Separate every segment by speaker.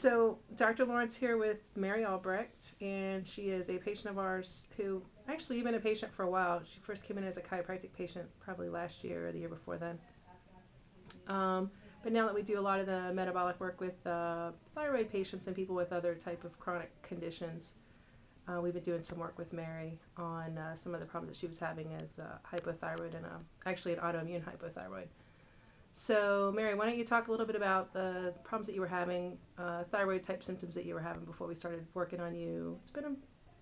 Speaker 1: So Dr. Lawrence here with Mary Albrecht, and she is a patient of ours who actually you've been a patient for a while. She first came in as a chiropractic patient probably last year or the year before then. But now that we do a lot of the metabolic work with thyroid patients and people with other type of chronic conditions, we've been doing some work with Mary on some of the problems that she was having as hypothyroid and actually an autoimmune hypothyroid. So, Mary, why don't you talk a little bit about the problems that you were having, thyroid type symptoms that you were having before we started working on you? It's been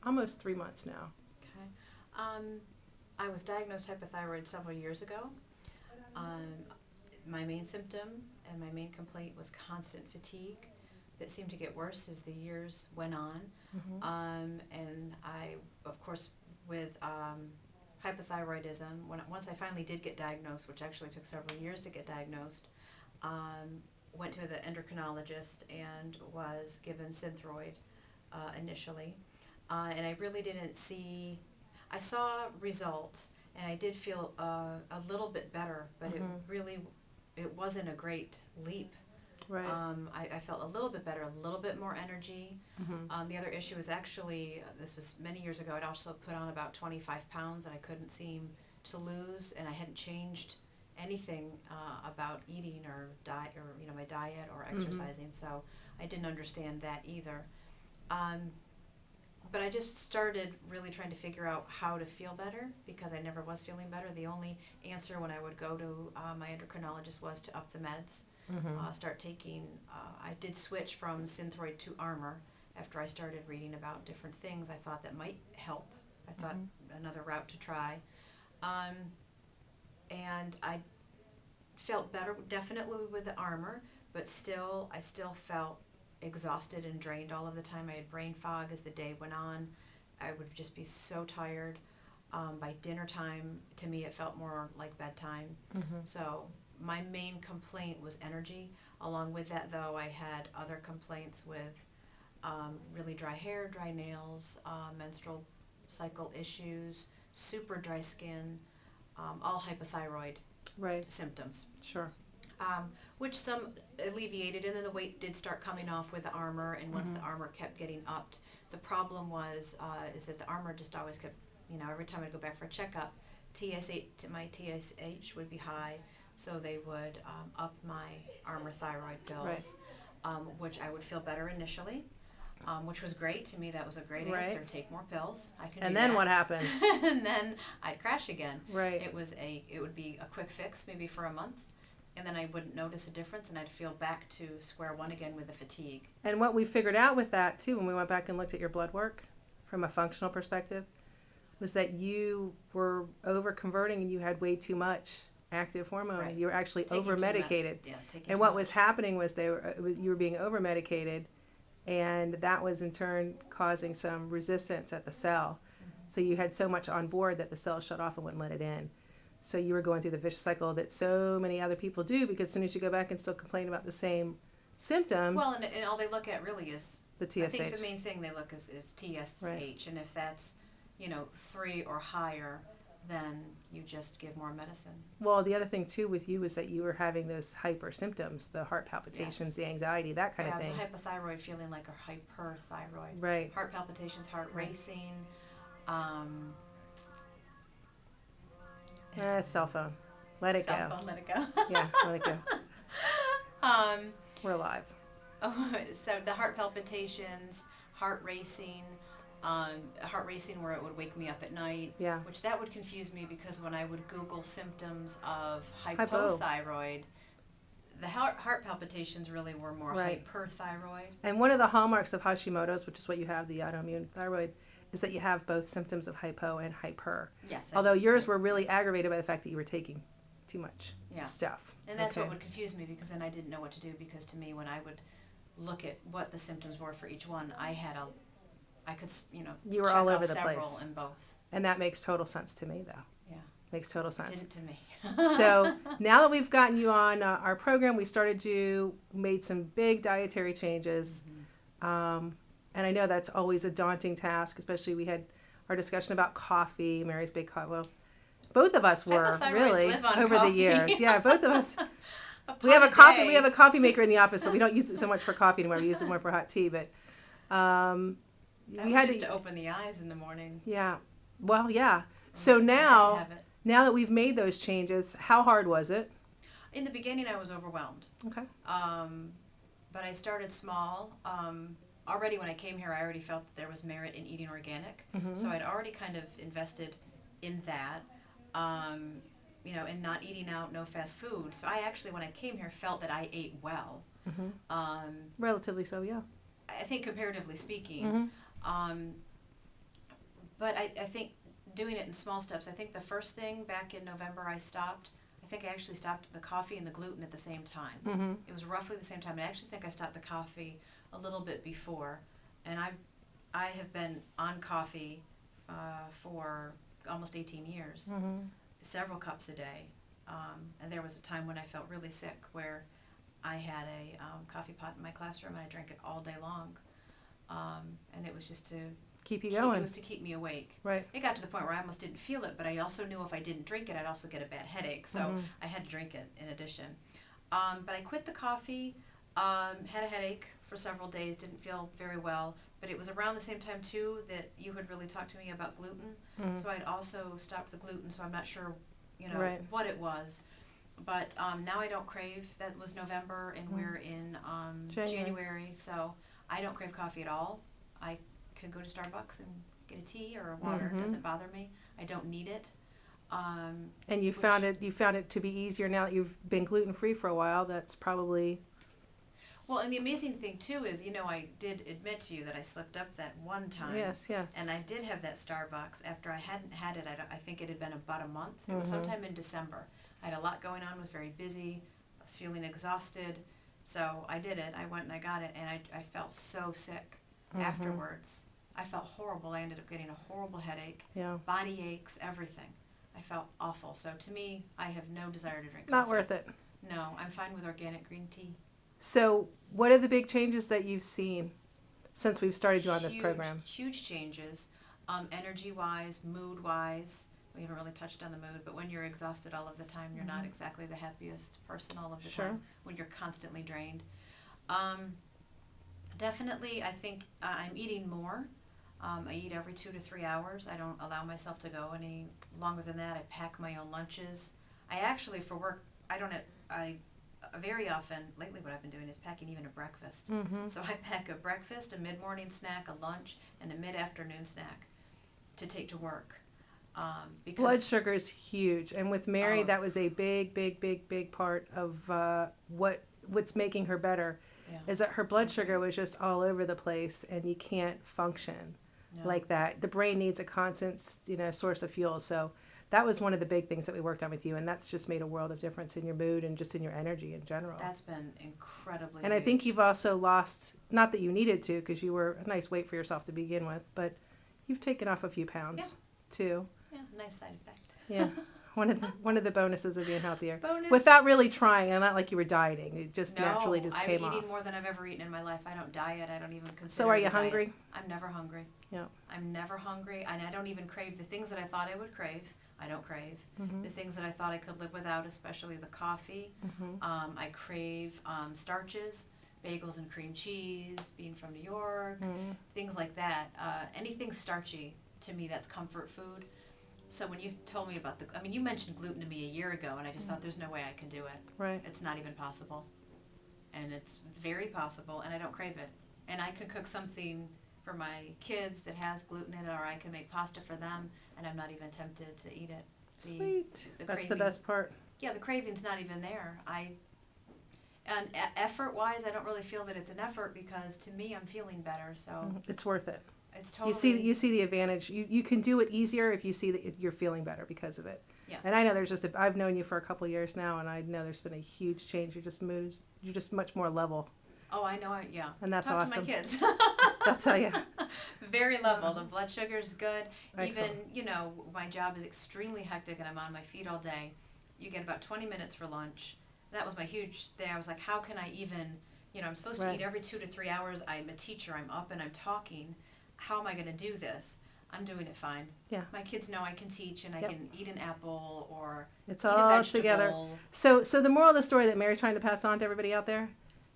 Speaker 1: almost 3 months now.
Speaker 2: Okay. I was diagnosed hypothyroid several years ago. My main symptom and my main complaint was constant fatigue that seemed to get worse as the years went on.
Speaker 1: Mm-hmm.
Speaker 2: And I, of course, with hypothyroidism, once I finally did get diagnosed, which actually took several years to get diagnosed, went to the endocrinologist and was given Synthroid initially. And I really didn't see, I saw results and I did feel a little bit better, but
Speaker 1: Mm-hmm.
Speaker 2: it wasn't a great leap.
Speaker 1: Right.
Speaker 2: I felt a little bit better, a little bit more energy.
Speaker 1: Mm-hmm.
Speaker 2: The other issue was actually, this was many years ago, I'd also put on about 25 pounds and I couldn't seem to lose, and I hadn't changed anything about eating or diet or my diet or exercising, so I didn't understand that either. But I just started really trying to figure out how to feel better because I never was feeling better. The only answer when I would go to my endocrinologist was to up the meds.
Speaker 1: Mm-hmm.
Speaker 2: Start taking, I did switch from Synthroid to Armor after I started reading about different things I thought that might help. I thought another route to try. And I felt better definitely with the Armor, but I still felt exhausted and drained all of the time. I had brain fog as the day went on. I would just be so tired. By dinner time, to me, it felt more like bedtime.
Speaker 1: Mm-hmm.
Speaker 2: So my main complaint was energy. Along with that, though, I had other complaints with really dry hair, dry nails, menstrual cycle issues, super dry skin, all hypothyroid symptoms.
Speaker 1: Sure.
Speaker 2: Which some alleviated, and then the weight did start coming off with the Armor, and once the Armor kept getting upped, the problem was is that the Armor just always kept, every time I'd go back for a checkup, my TSH would be high, so they would up my Armor thyroid pills, which I would feel better initially, which was great. To me, that was a great answer. Take more pills. I can.
Speaker 1: And
Speaker 2: do
Speaker 1: then
Speaker 2: that.
Speaker 1: what happened?
Speaker 2: And then I'd crash again.
Speaker 1: Right.
Speaker 2: It would be a quick fix, maybe for a month. And then I wouldn't notice a difference, and I'd feel back to square one again with the fatigue.
Speaker 1: And what we figured out with that, too, when we went back and looked at your blood work from a functional perspective, was that you were over-converting and you had way too much active hormone.
Speaker 2: Right.
Speaker 1: You were actually
Speaker 2: Taking
Speaker 1: over-medicated.
Speaker 2: taking
Speaker 1: And
Speaker 2: too
Speaker 1: what
Speaker 2: much.
Speaker 1: was happening was you were being over-medicated, and that was in turn causing some resistance at the cell. So you had so much on board that the cell shut off and wouldn't let it in. So you were going through the vicious cycle that so many other people do, because as soon as you go back and still complain about the same symptoms.
Speaker 2: Well, and all they look at really is
Speaker 1: the TSH.
Speaker 2: I think the main thing they look is TSH,
Speaker 1: Right.
Speaker 2: and if that's 3 or higher, then you just give more medicine.
Speaker 1: Well, the other thing too with you is that you were having those hyper symptoms, the heart palpitations, the anxiety, that kind of thing.
Speaker 2: I was a hypothyroid feeling like a hyperthyroid.
Speaker 1: Right.
Speaker 2: Heart palpitations, heart racing.
Speaker 1: Cell phone. Let it
Speaker 2: Cell
Speaker 1: go.
Speaker 2: phone, let it go.
Speaker 1: Yeah, let it go. We're alive.
Speaker 2: So the heart palpitations, heart racing where it would wake me up at night.
Speaker 1: Yeah.
Speaker 2: Which that would confuse me because when I would Google symptoms of hypothyroid, the heart palpitations really were more hyperthyroid.
Speaker 1: And one of the hallmarks of Hashimoto's, which is what you have, the autoimmune thyroid, is that you have both symptoms of hypo and hyper.
Speaker 2: Yes.
Speaker 1: Although yours were really aggravated by the fact that you were taking too much stuff.
Speaker 2: And that's what would confuse me, because then I didn't know what to do, because to me, when I would look at what the symptoms were for each one, I could
Speaker 1: you were
Speaker 2: check
Speaker 1: all
Speaker 2: off
Speaker 1: over the
Speaker 2: several
Speaker 1: place.
Speaker 2: in both.
Speaker 1: And that makes total sense to me, though.
Speaker 2: Yeah.
Speaker 1: Makes total sense.
Speaker 2: Didn't to me.
Speaker 1: So now that we've gotten you on our program, made some big dietary changes. And I know that's always a daunting task, especially we had our discussion about coffee. Mary's big coffee. Well, both of us were really
Speaker 2: live on
Speaker 1: over
Speaker 2: coffee.
Speaker 1: the years. Yeah, both of us. We have a coffee. We have a coffee maker in the office, but we don't use it so much for coffee anymore. We use it more for hot tea. But
Speaker 2: we had just to open the eyes in the morning.
Speaker 1: Yeah. Well, yeah. So now that we've made those changes, how hard was it?
Speaker 2: In the beginning, I was overwhelmed.
Speaker 1: Okay.
Speaker 2: But I started small. Already when I came here, I already felt that there was merit in eating organic. Mm-hmm. So I'd already kind of invested in that, and not eating out, no fast food. So I actually, when I came here, felt that I ate well.
Speaker 1: Mm-hmm. Relatively so, yeah.
Speaker 2: I think comparatively speaking. Mm-hmm. But I think doing it in small steps, I think the first thing back in November I think I actually stopped the coffee and the gluten at the same time. Mm-hmm. It was roughly the same time. I actually think I stopped the coffee a little bit before. And I have been on coffee for almost 18 years, mm-hmm. several cups a day. And there was a time when I felt really sick where I had a coffee pot in my classroom and I drank it all day long. And it was just to
Speaker 1: keep you going.
Speaker 2: It was to keep me awake.
Speaker 1: Right.
Speaker 2: It got to the point where I almost didn't feel it, but I also knew if I didn't drink it, I'd also get a bad headache. So mm-hmm. I had to drink it in addition. But I quit the coffee, had a headache for several days, didn't feel very well. But it was around the same time, too, that you had really talked to me about gluten. Mm-hmm. So I'd also stopped the gluten, so I'm not sure, right. what it was. But now I don't crave. That was November, and mm-hmm. we're in January. So I don't crave coffee at all. I could go to Starbucks and get a tea or a water. Mm-hmm. It doesn't bother me. I don't need it.
Speaker 1: And you found it to be easier now that you've been gluten-free for a while. That's probably...
Speaker 2: Well, and the amazing thing, too, is, I did admit to you that I slipped up that one time.
Speaker 1: Yes.
Speaker 2: And I did have that Starbucks after I hadn't had it. I think it had been about a month. It mm-hmm. was sometime in December. I had a lot going on, was very busy. I was feeling exhausted. So I did it. I went and I got it, and I felt so sick mm-hmm. afterwards. I felt horrible. I ended up getting a horrible headache, body aches, everything. I felt awful. So to me, I have no desire to drink coffee.
Speaker 1: Not worth it.
Speaker 2: No, I'm fine with organic green tea.
Speaker 1: So what are the big changes that you've seen since we've started you on this program?
Speaker 2: Huge changes, energy-wise, mood-wise. We haven't really touched on the mood, but when you're exhausted all of the time, you're mm-hmm. not exactly the happiest person all of the time when you're constantly drained. Definitely, I think I'm eating more. I eat every 2 to 3 hours. I don't allow myself to go any longer than that. I pack my own lunches. I actually, for work, I very often, lately what I've been doing is packing even a breakfast. Mm-hmm. So I pack a breakfast, a mid-morning snack, a lunch, and a mid-afternoon snack to take to work. Because
Speaker 1: blood sugar is huge. And with Mary, that was a big part of what's making her better. Yeah. Is that her blood sugar was just all over the place, and you can't function like that. The brain needs a constant, source of fuel. So that was one of the big things that we worked on with you, and that's just made a world of difference in your mood and just in your energy in general.
Speaker 2: That's been incredibly
Speaker 1: And huge. I think you've also lost, not that you needed to, because you were a nice weight for yourself to begin with, but you've taken off a few pounds too.
Speaker 2: Yeah, nice side effect.
Speaker 1: Yeah. One of the bonuses of being healthier. Without really trying, and not like you were dieting. It just naturally just came off.
Speaker 2: I'm eating more than I've ever eaten in my life. I don't diet. I don't even consider
Speaker 1: So are you hungry?
Speaker 2: Diet. I'm never hungry.
Speaker 1: Yeah.
Speaker 2: I'm never hungry, and I don't even crave the things that I thought I would crave. I don't crave. Mm-hmm. The things that I thought I could live without, especially the coffee. Mm-hmm. I crave starches, bagels and cream cheese, being from New York, mm-hmm. things like that. Anything starchy, to me, that's comfort food. So when you told me about you mentioned gluten to me a year ago, and I just thought there's no way I can do it.
Speaker 1: Right.
Speaker 2: It's not even possible. And it's very possible, and I don't crave it. And I could cook something for my kids that has gluten in it, or I can make pasta for them, and I'm not even tempted to eat it.
Speaker 1: Sweet. That's the best part.
Speaker 2: Yeah, the craving's not even there. And effort-wise, I don't really feel that it's an effort, because to me, I'm feeling better. So
Speaker 1: it's worth it.
Speaker 2: It's totally.
Speaker 1: You see the advantage. You can do it easier if you see that you're feeling better because of it.
Speaker 2: Yeah.
Speaker 1: And I know I've known you for a couple of years now, and I know there's been a huge change. You're just much more level.
Speaker 2: Oh, I know. Yeah.
Speaker 1: And that's
Speaker 2: Talk
Speaker 1: awesome.
Speaker 2: To my kids.
Speaker 1: I'll tell you.
Speaker 2: Very level. The blood sugar's good.
Speaker 1: Excellent.
Speaker 2: Even, my job is extremely hectic, and I'm on my feet all day. You get about 20 minutes for lunch. That was my huge thing. I was like, how can I even, I'm supposed to eat every 2 to 3 hours. I'm a teacher. I'm up and I'm talking. How am I going to do this? I'm doing it fine.
Speaker 1: Yeah.
Speaker 2: My kids know I can teach and I can eat an apple or
Speaker 1: It's
Speaker 2: eat a
Speaker 1: all
Speaker 2: vegetable.
Speaker 1: together. So the moral of the story that Mary's trying to pass on to everybody out there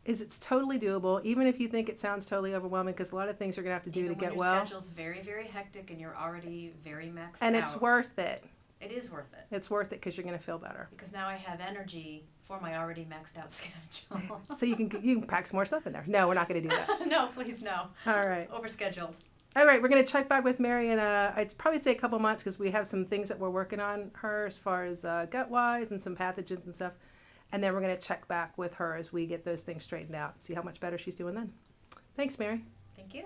Speaker 1: is it's totally doable, even if you think it sounds totally overwhelming, because a lot of things you're going to have to do to get well.
Speaker 2: Your schedule's very, very hectic and you're already very maxed out.
Speaker 1: And it's worth it.
Speaker 2: It is worth it.
Speaker 1: It's worth it because you're going to feel better.
Speaker 2: Because now I have energy for my already maxed out schedule.
Speaker 1: So you can pack some more stuff in there. No, we're not going to do that.
Speaker 2: No, please no.
Speaker 1: All right.
Speaker 2: Overscheduled.
Speaker 1: All right, we're going to check back with Mary in I'd probably say a couple months because we have some things that we're working on her as far as gut-wise and some pathogens and stuff. And then we're going to check back with her as we get those things straightened out, see how much better she's doing then. Thanks, Mary.
Speaker 2: Thank you.